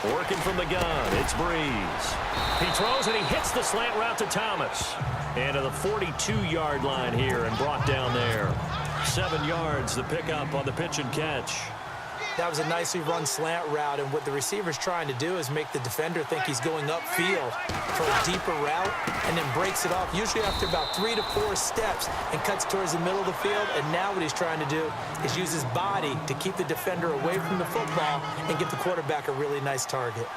Working from the gun, it's Breeze. He throws and he hits the slant route to Thomas. And to the 42-yard line here and brought down there. 7 yards, the pickup on the pitch and catch. That was a nicely run slant route, and what the receiver's trying to do is make the defender think he's going upfield for a deeper route and then breaks it off, usually after about 3 to 4 steps, and cuts towards the middle of the field. And now what he's trying to do is use his body to keep the defender away from the football and get the quarterback a really nice target.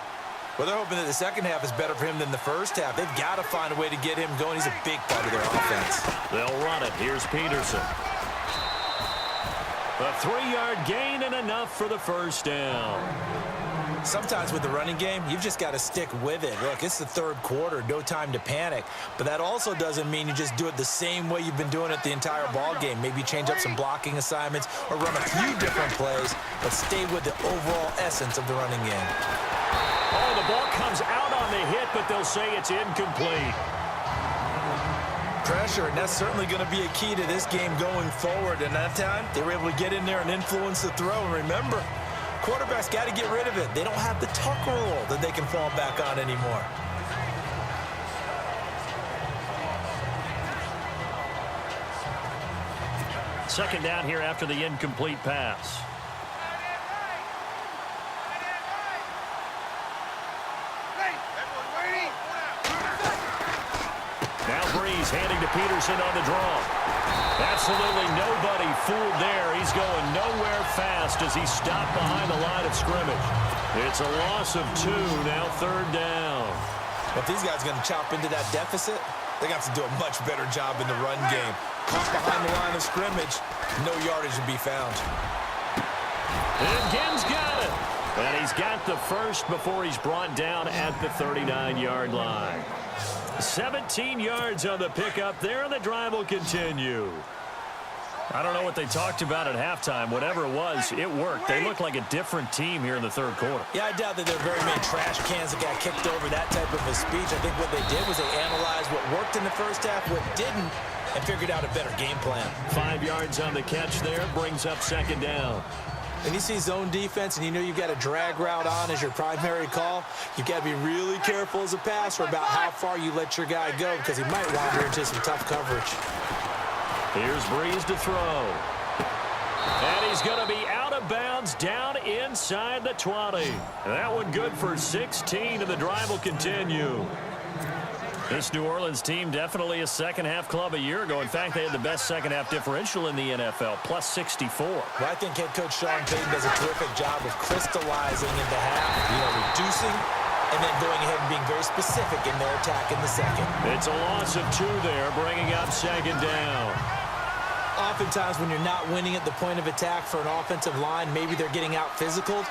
Well, they're hoping that the second half is better for him than the first half. They've got to find a way to get him going. He's a big part of their offense. They'll run it. Here's Peterson. A 3-yard gain and enough for the first down. Sometimes with the running game, you've just got to stick with it. Look, it's the third quarter, no time to panic. But that also doesn't mean you just do it the same way you've been doing it the entire ball game. Maybe change up some blocking assignments or run a few different plays, but stay with the overall essence of the running game. Oh, the ball comes out on the hit, but they'll say it's incomplete. Pressure, and that's certainly going to be a key to this game going forward. And that time, they were able to get in there and influence the throw. And remember, quarterbacks got to get rid of it. They don't have the tuck rule that they can fall back on anymore. Second down here after the incomplete pass. Now Breeze handing to Peterson on the draw. Absolutely nobody fooled there. He's going nowhere fast as he's stopped behind the line of scrimmage. It's a loss of 2, now third down. Well, if these guys are going to chop into that deficit, they got to do a much better job in the run game. Caught behind the line of scrimmage, no yardage to be found. And Gibbs got it. And he's got the first before he's brought down at the 39-yard line. 17 yards on the pickup there, and the drive will continue. I don't know what they talked about at halftime. Whatever it was, it worked. They look like a different team here in the third quarter. Yeah, I doubt that there are very many trash cans that got kicked over, that type of a speech. I think what they did was they analyzed what worked in the first half, what didn't, and figured out a better game plan. 5 yards on the catch there, brings up second down. When you see zone defense and you know you've got a drag route on as your primary call, you've got to be really careful as a passer about how far you let your guy go because he might wander into some tough coverage. Here's Breeze to throw. And he's going to be out of bounds down inside the 20. That one good for 16, and the drive will continue. This New Orleans team definitely a second-half club a year ago. In fact, they had the best second-half differential in the NFL, plus 64. Well, I think head coach Sean Payton does a terrific job of crystallizing into half, reducing, and then going ahead and being very specific in their attack in the second. It's a loss of 2 there, bringing up second down. Oftentimes when you're not winning at the point of attack for an offensive line, maybe they're getting out physical.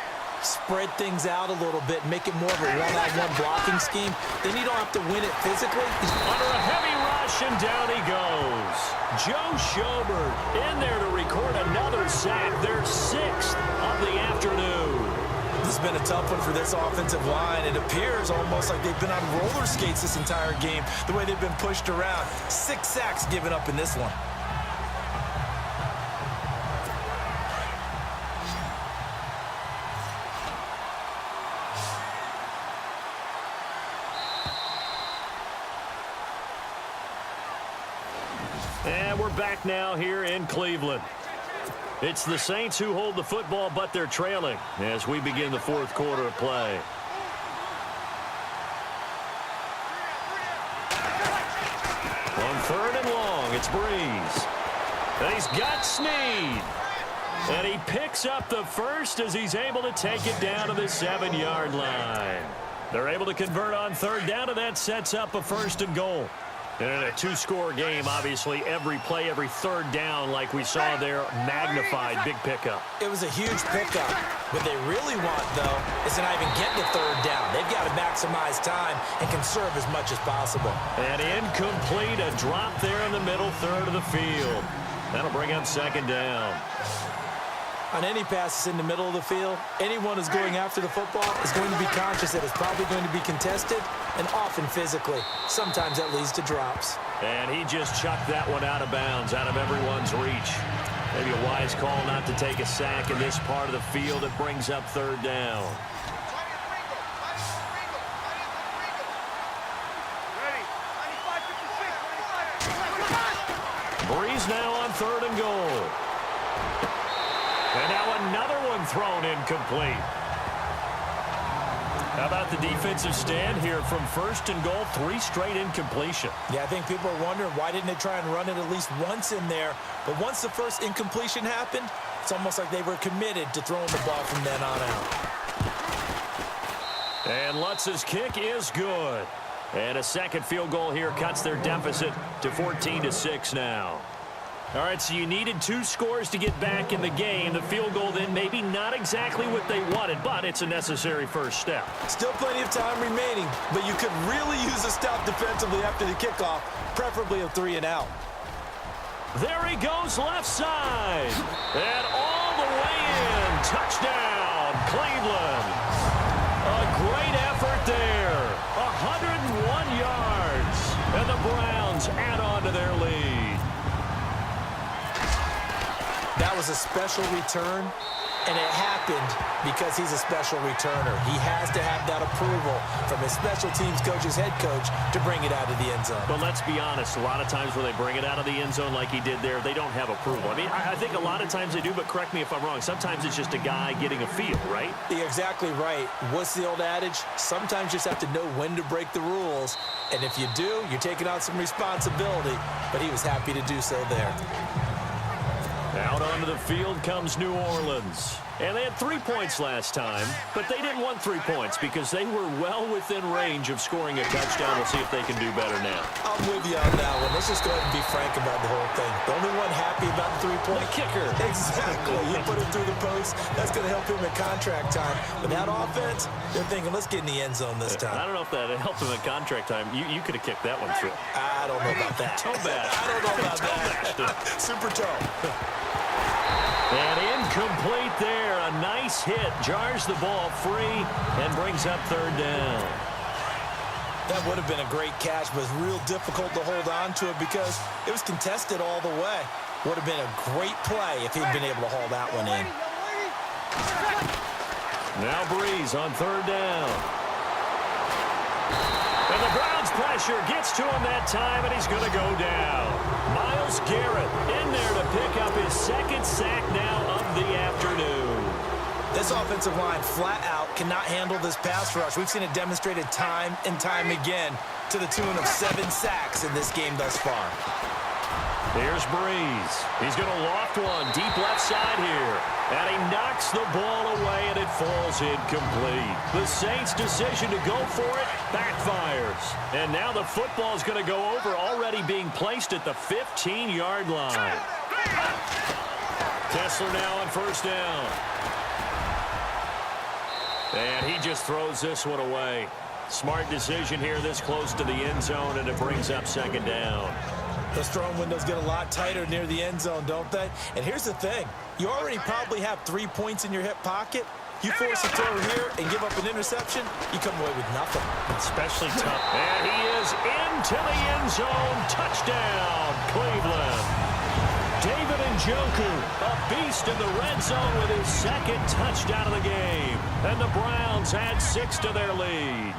Spread things out a little bit, make it more of a one-on-one blocking scheme. Then you don't have to win it physically. Under a heavy rush, and down he goes. Joe Schobert in there to record another sack, their 6th of the afternoon. This has been a tough one for this offensive line. It appears almost like they've been on roller skates this entire game, the way they've been pushed around. 6 sacks given up in this one. And we're back now here in Cleveland. It's the Saints who hold the football, but they're trailing as we begin the fourth quarter of play. On third and long, it's Breeze. And he's got Snead. And he picks up the first as he's able to take it down to the 7-yard line. They're able to convert on third down, and that sets up a first and goal. And in a 2-score game, obviously, every play, every third down, like we saw there, magnified, big pickup. It was a huge pickup. What they really want, though, is to not even get to third down. They've got to maximize time and conserve as much as possible. And incomplete, a drop there in the middle third of the field. That'll bring up second down. On any passes in the middle of the field, anyone who's going after the football is going to be conscious that it's probably going to be contested and often physically. Sometimes that leads to drops. And he just chucked that one out of bounds, out of everyone's reach. Maybe a wise call not to take a sack in this part of the field. It brings up third down. third and goal. And now another one thrown incomplete. How about the defensive stand here from first and goal, 3 straight incompletion. Yeah, I think people are wondering why didn't they try and run it at least once in there. But once the first incompletion happened, it's almost like they were committed to throwing the ball from then on out. And Lutz's kick is good. And a second field goal here cuts their deficit to 14-6 now. All right, so you needed 2 scores to get back in the game. The field goal then maybe not exactly what they wanted, but it's a necessary first step. Still plenty of time remaining, but you could really use a stop defensively after the kickoff, preferably a 3 and out. There he goes left side. And all the way in. Touchdown, Cleveland. A great effort there. 101 yards. And the Browns add on to their lead. That was a special return, and it happened because he's a special returner. He has to have that approval from his special teams coach's head coach to bring it out of the end zone. But let's be honest, a lot of times when they bring it out of the end zone like he did there, they don't have approval. I mean, I think a lot of times they do, but correct me if I'm wrong. Sometimes it's just a guy getting a feel, right? You're exactly right. What's the old adage? Sometimes you just have to know when to break the rules. And if you do, you're taking on some responsibility. But he was happy to do so there. Out onto the field comes New Orleans. And they had 3 points last time, but they didn't want 3 points because they were well within range of scoring a touchdown. We'll see if they can do better now. I'm with you on that one. Let's just go ahead and be frank about the whole thing. The only one happy about the 3-point kicker. Exactly. You put him through the post. That's going to help him at contract time. But that offense, they're thinking, let's get in the end zone this time. I don't know if that helped him at contract time. You could have kicked that one through. I don't know about that. Toe bash. I don't know about that. Super toe. And incomplete there. A nice hit. Jars the ball free and brings up third down. That would have been a great catch, but it's real difficult to hold on to it because it was contested all the way. Would have been a great play if he'd been able to haul that one in. Now Breeze on third down. And the Browns pressure gets to him that time, and he's going to go down. Myles Garrett in there to pick up his second sack now of the afternoon. This offensive line flat out cannot handle this pass rush. We've seen it demonstrated time and time again to the tune of 7 sacks in this game thus far. Here's Breeze. He's going to loft one deep left side here. And he knocks the ball away, and it falls incomplete. The Saints' decision to go for it backfires. And now the football is going to go over, already being placed at the 15-yard line. Kessler now on first down. And he just throws this one away. Smart decision here this close to the end zone, and it brings up second down. Those throwing windows get a lot tighter near the end zone, don't they? And here's the thing. You already probably have 3 points in your hip pocket. You force a throw here and give up an interception, you come away with nothing. Especially tough. And he is into the end zone. Touchdown, Cleveland. David Njoku, a beast in the red zone with his second touchdown of the game. And the Browns add 6 to their lead.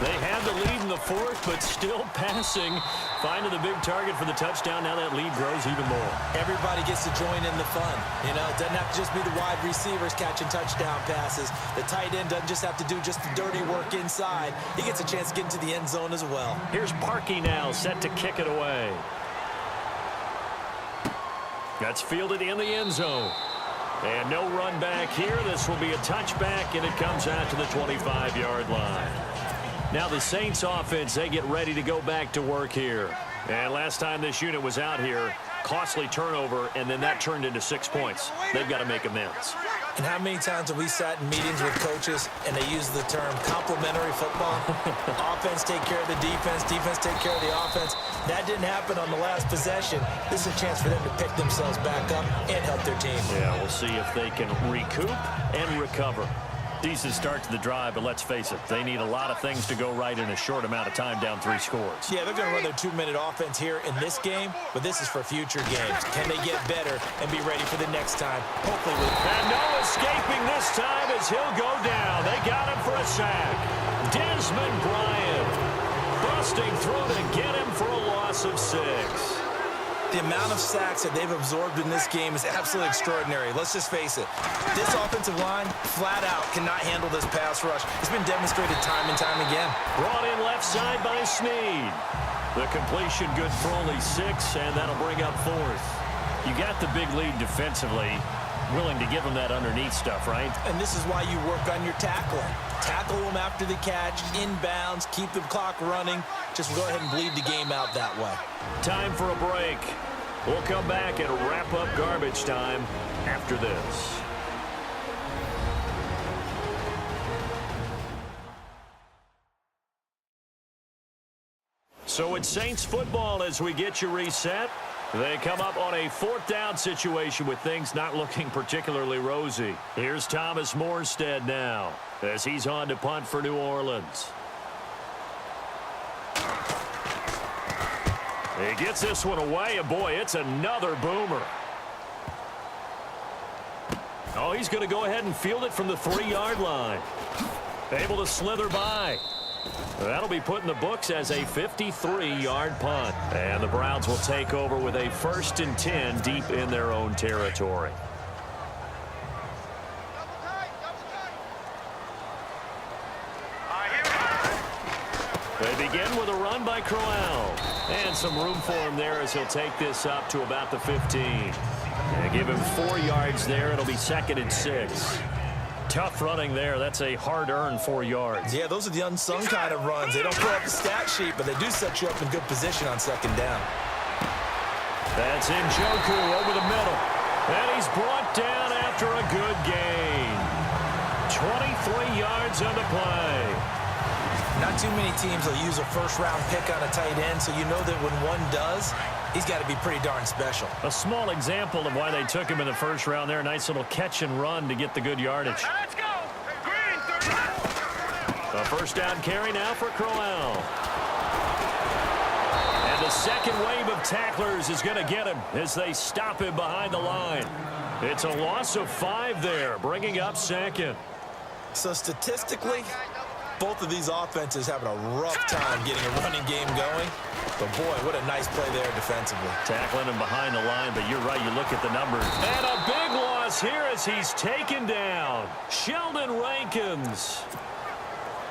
They had the lead in the fourth, but still passing. Finding the big target for the touchdown. Now that lead grows even more. Everybody gets to join in the fun. You know, it doesn't have to just be the wide receivers catching touchdown passes. The tight end doesn't just have to do just the dirty work inside. He gets a chance to get into the end zone as well. Here's Parkey now, set to kick it away. That's fielded in the end zone. And no run back here. This will be a touchback, and it comes out to the 25-yard line. Now the Saints offense, they get ready to go back to work here. And last time this unit was out here, costly turnover, and then that turned into 6 points. They've got to make amends. And how many times have we sat in meetings with coaches and they use the term complementary football? Offense take care of the defense, defense take care of the offense. That didn't happen on the last possession. This is a chance for them to pick themselves back up and help their team. Yeah, we'll see if they can recoup and recover. Decent start to the drive, but let's face it, they need a lot of things to go right in a short amount of time, down 3 scores. Yeah, they're going to run their 2-minute offense here in this game, but this is for future games. Can they get better and be ready for the next time? Hopefully with... And no escaping this time as he'll go down. They got him for a sack. Desmond Bryant busting through to get him for a loss of 6. The amount of sacks that they've absorbed in this game is absolutely extraordinary. Let's just face it. This offensive line, flat out, cannot handle this pass rush. It's been demonstrated time and time again. Brought in left side by Snead. The completion good for only 6, and that'll bring up 4th. You got the big lead defensively. Willing to give them that underneath stuff, right? And this is why you work on your tackling. Tackle them after the catch, inbounds, keep the clock running. Just go ahead and bleed the game out that way. Time for a break. We'll come back and wrap up garbage time after this. So it's Saints football as we get you reset. They come up on a 4th down situation with things not looking particularly rosy. Here's Thomas Morstead now as he's on to punt for New Orleans. He gets this one away, and boy, it's another boomer. Oh, he's going to go ahead and field it from the 3-yard line. Able to slither by. That'll be put in the books as a 53-yard punt. And the Browns will take over with a 1st and 10 deep in their own territory. They begin with a run by Crowell. And some room for him there as he'll take this up to about the 15. And give him 4 yards there. It'll be 2nd and 6. Tough running there. That's a hard-earned 4 yards. Yeah, those are the unsung kind of runs. They don't put up the stat sheet, but they do set you up in good position on 2nd down. That's Njoku over the middle. And he's brought down after a good gain. 23 yards on the play. Not too many teams will use a 1st-round pick on a tight end, so you know that when one does, he's got to be pretty darn special. A small example of why they took him in the 1st round there. Nice little catch and run to get the good yardage. Let's go. Green, A 1st down carry now for Crowell. And the 2nd wave of tacklers is going to get him as they stop him behind the line. It's a loss of 5 there, bringing up 2nd. So statistically, both of these offenses having a rough time getting a running game going. But, boy, what a nice play there defensively. Tackling him behind the line, but you're right. You look at the numbers. And a big loss here as he's taken down. Sheldon Rankins.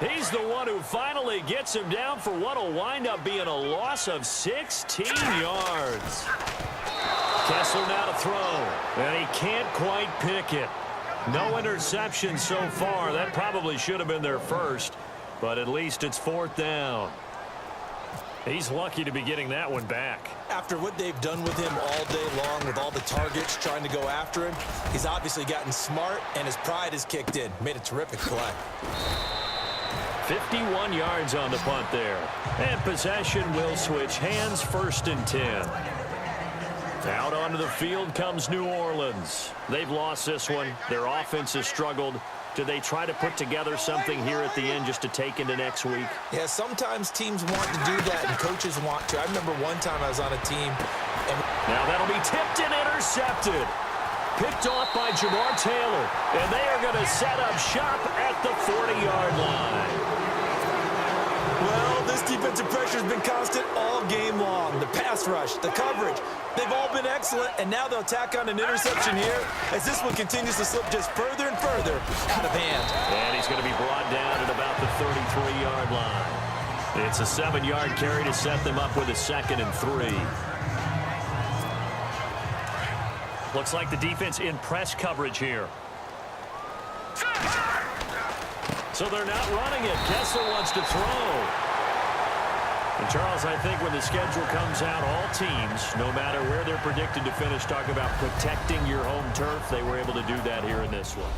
He's the one who finally gets him down for what will wind up being a loss of 16 yards. Kessler now to throw. And he can't quite pick it. No interception so far. That probably should have been their 1st, but at least it's 4th down. He's lucky to be getting that one back. After what they've done with him all day long with all the targets trying to go after him, he's obviously gotten smart, and his pride has kicked in. Made a terrific play. 51 yards on the punt there. And possession will switch hands, 1st and 10. Out onto the field comes New Orleans. They've lost this one. Their offense has struggled. Do they try to put together something here at the end just to take into next week? Yeah, sometimes teams want to do that, and coaches want to. I remember one time I was on a team. And now that'll be tipped and intercepted. Picked off by Jamar Taylor. And they are going to set up shop at the 40-yard line. Well, this defensive pressure has been constant all game long. The pass rush, the coverage, they've all been excellent, and now they'll tack on an interception here as this one continues to slip just further and further out of hand. And he's going to be brought down at about the 33-yard line. It's a 7-yard carry to set them up with a 2nd and 3. Looks like the defense in press coverage here. So they're not running it. Kessler wants to throw. And Charles, I think when the schedule comes out, all teams, no matter where they're predicted to finish, talk about protecting your home turf. They were able to do that here in this one.